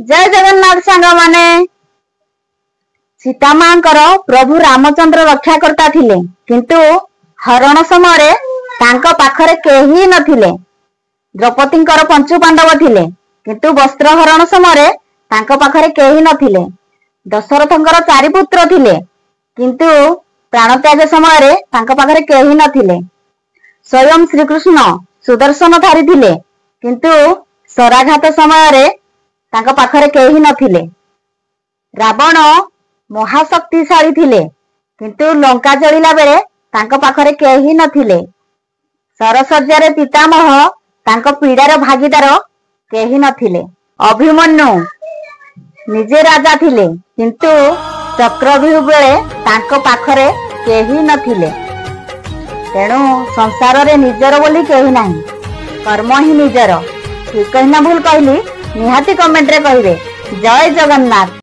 जय जगन्नाथ सांग माने सीता मांकर प्रभु रामचंद्र रक्षा करता थिले किंतु हरण समय तांको पाखरे केही नथिले। द्रौपदींकर पंचु पांडव थिले किंतु वस्त्र हरण समय तांको पाखरे केही नथिले। दशरथंकर चारि पुत्र थिले किंतु प्राणत्याग समय तांको पाखरे केही नथिले। स्वयं श्रीकृष्ण सुदर्शन धारी थिले किंतु शराघात समय तांको पाखरे केही नथिले। रावण महाशक्तिशाली थिले किंतु लंका जलिला बेले तांको पाखरे केही नथिले। सरसज्जारे पितामह तांको पीड़ार भागीदार केही नथिले। अभिमन्यु निजे राजा थिले किंतु चक्रव्यूह बेले तांको पाखरे केही नथिले। तेणु संसार रे निजर बोली केही नाही, कर्म ही निजर। ठीक कहना भूल कहली निहाती कमेंट रे कहिबे। जय जगन्नाथ।